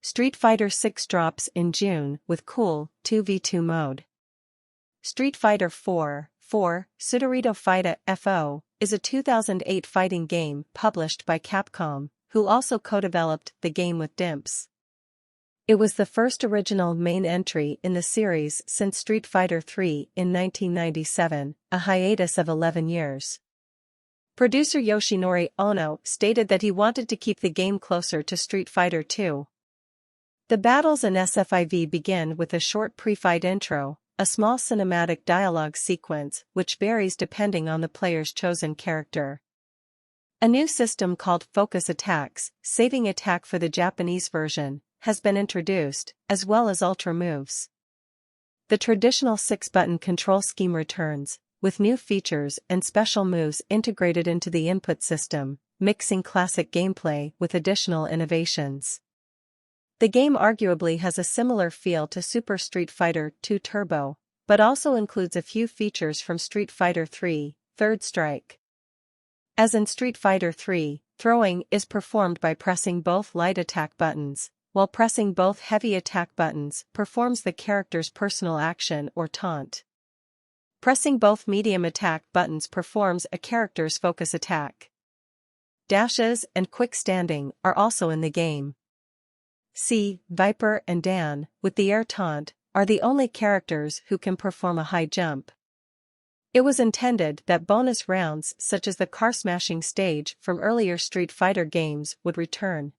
Street Fighter 6 drops in June with cool 2v2 mode. Street Fighter 4, Sutorīto Faitā Fō, is a 2008 fighting game published by Capcom, who also co-developed the game with Dimps. It was the first original main entry in the series since Street Fighter 3 in 1997, a hiatus of 11 years. Producer Yoshinori Ono stated that he wanted to keep the game closer to Street Fighter 2. The battles in SFIV begin with a short pre-fight intro, a small cinematic dialogue sequence which varies depending on the player's chosen character. A new system called Focus Attacks, saving attack for the Japanese version, has been introduced, as well as ultra moves. The traditional 6-button control scheme returns, with new features and special moves integrated into the input system, mixing classic gameplay with additional innovations. The game arguably has a similar feel to Super Street Fighter 2 Turbo, but also includes a few features from Street Fighter 3, Third Strike. As in Street Fighter 3, throwing is performed by pressing both light attack buttons, while pressing both heavy attack buttons performs the character's personal action or taunt. Pressing both medium attack buttons performs a character's focus attack. Dashes and quick standing are also in the game. C, Viper and Dan, with the air taunt, are the only characters who can perform a high jump. It was intended that bonus rounds such as the car-smashing stage from earlier Street Fighter games would return.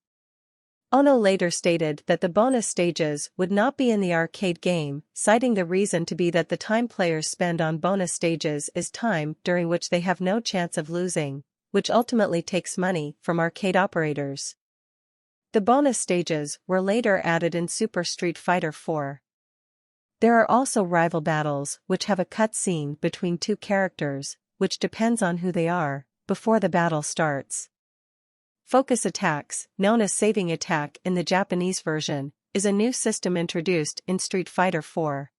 Ono later stated that the bonus stages would not be in the arcade game, citing the reason to be that the time players spend on bonus stages is time during which they have no chance of losing, which ultimately takes money from arcade operators. The bonus stages were later added in Super Street Fighter 4. There are also rival battles which have a cutscene between two characters, which depends on who they are, before the battle starts. Focus Attacks, known as Saving Attack in the Japanese version, is a new system introduced in Street Fighter 4.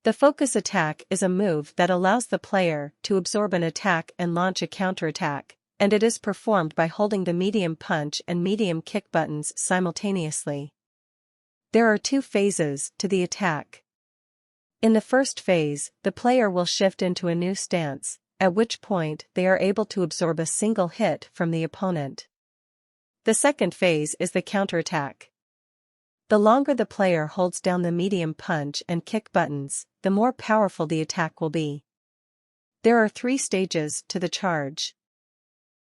The Focus Attack is a move that allows the player to absorb an attack and launch a counterattack, and it is performed by holding the medium punch and medium kick buttons simultaneously. There are two phases to the attack. In the first phase, the player will shift into a new stance, at which point they are able to absorb a single hit from the opponent. The second phase is the counterattack. The longer the player holds down the medium punch and kick buttons, the more powerful the attack will be. There are 3 stages to the charge.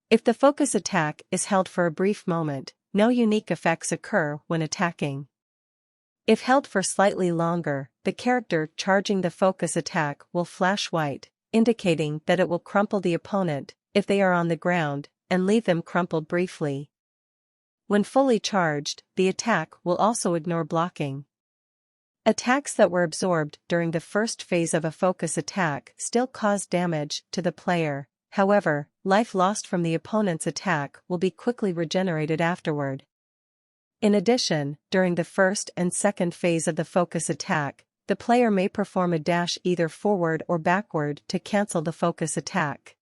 If the focus attack is held for a brief moment, no unique effects occur when attacking. If held for slightly longer, the character charging the focus attack will flash white, indicating that it will crumple the opponent, if they are on the ground, and leave them crumpled briefly. When fully charged, the attack will also ignore blocking. Attacks that were absorbed during the first phase of a focus attack still cause damage to the player, however, life lost from the opponent's attack will be quickly regenerated afterward. In addition, during the first and second phase of the focus attack, the player may perform a dash either forward or backward to cancel the focus attack.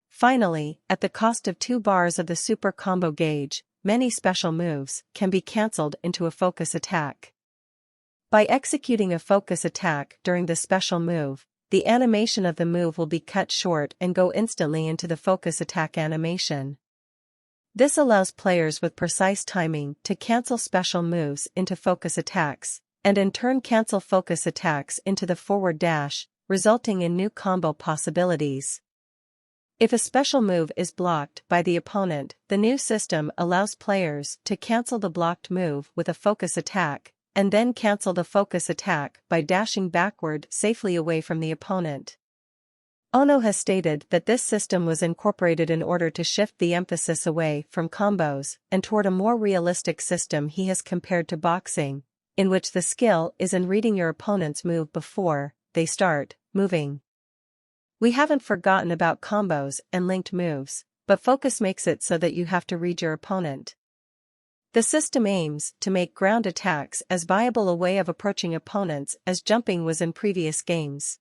Finally, at the cost of 2 bars of the super combo gauge, many special moves can be cancelled into a focus attack. By executing a focus attack during the special move, the animation of the move will be cut short and go instantly into the focus attack animation. This allows players with precise timing to cancel special moves into focus attacks, and in turn cancel focus attacks into the forward dash, resulting in new combo possibilities. If a special move is blocked by the opponent, the new system allows players to cancel the blocked move with a focus attack, and then cancel the focus attack by dashing backward safely away from the opponent. Ono has stated that this system was incorporated in order to shift the emphasis away from combos and toward a more realistic system he has compared to boxing, in which the skill is in reading your opponent's move before they start moving. We haven't forgotten about combos and linked moves, but focus makes it so that you have to read your opponent. The system aims to make ground attacks as viable a way of approaching opponents as jumping was in previous games.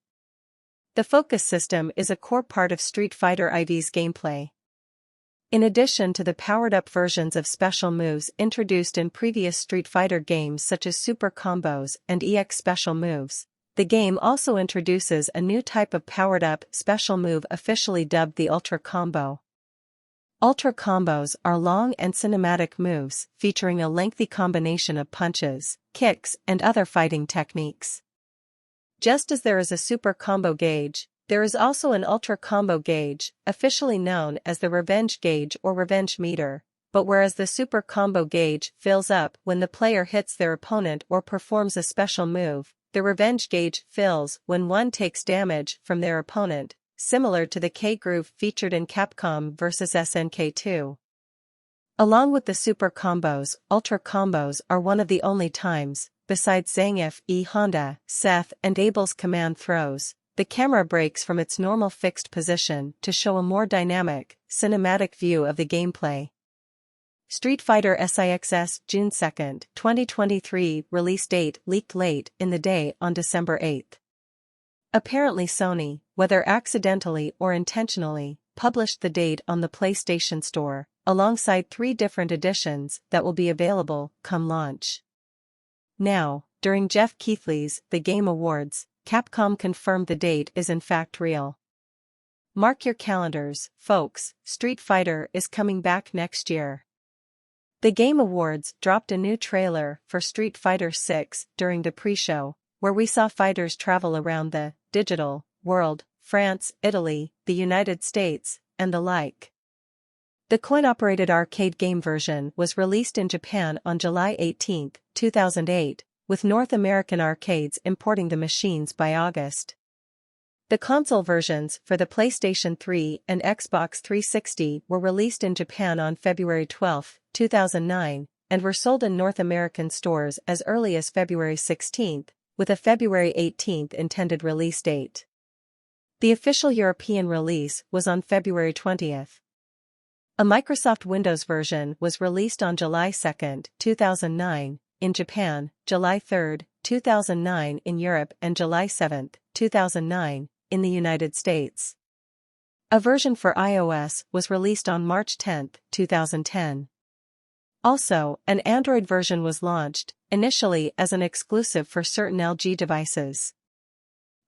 The focus system is a core part of Street Fighter IV's gameplay. In addition to the powered-up versions of special moves introduced in previous Street Fighter games such as Super Combos and EX Special Moves, the game also introduces a new type of powered-up special move officially dubbed the Ultra Combo. Ultra Combos are long and cinematic moves featuring a lengthy combination of punches, kicks, and other fighting techniques. Just as there is a Super Combo gauge, there is also an Ultra Combo gauge, officially known as the Revenge Gauge or Revenge Meter, but whereas the Super Combo gauge fills up when the player hits their opponent or performs a special move, the Revenge Gauge fills when one takes damage from their opponent, similar to the K-groove featured in Capcom vs SNK2. Along with the Super Combos, Ultra Combos are one of the only times, besides Zangief, Honda, Seth, and Abel's command throws, the camera breaks from its normal fixed position to show a more dynamic, cinematic view of the gameplay. Street Fighter SIXS June 2, 2023 release date leaked late in the day on December 8. Apparently Sony, whether accidentally or intentionally, published the date on the PlayStation Store, alongside 3 different editions that will be available come launch. Now, during Jeff Keighley's The Game Awards, Capcom confirmed the date is in fact real. Mark your calendars, folks, Street Fighter is coming back next year. The Game Awards dropped a new trailer for Street Fighter VI during the pre-show, where we saw fighters travel around the digital world, France, Italy, the United States, and the like. The coin-operated arcade game version was released in Japan on July 18, 2008, with North American arcades importing the machines by August. The console versions for the PlayStation 3 and Xbox 360 were released in Japan on February 12, 2009, and were sold in North American stores as early as February 16, with a February 18 intended release date. The official European release was on February 20. A Microsoft Windows version was released on July 2, 2009, in Japan, July 3, 2009 in Europe and July 7, 2009, in the United States. A version for iOS was released on March 10, 2010. Also, an Android version was launched, initially as an exclusive for certain LG devices.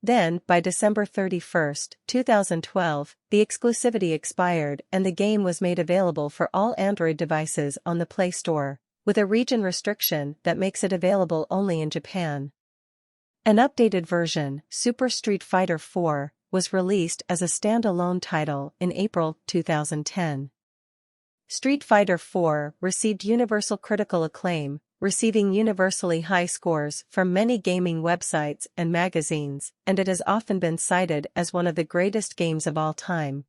Then, by December 31, 2012, the exclusivity expired and the game was made available for all Android devices on the Play Store, with a region restriction that makes it available only in Japan. An updated version, Super Street Fighter 4, was released as a standalone title in April 2010. Street Fighter 4 received universal critical acclaim, receiving universally high scores from many gaming websites and magazines, and it has often been cited as one of the greatest games of all time.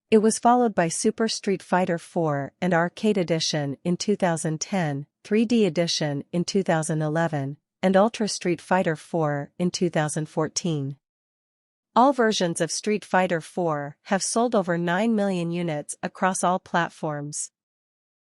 It was followed by Super Street Fighter 4 and Arcade Edition in 2010, 3D Edition in 2011, and Ultra Street Fighter 4 in 2014. All versions of Street Fighter 4 have sold over 9 million units across all platforms.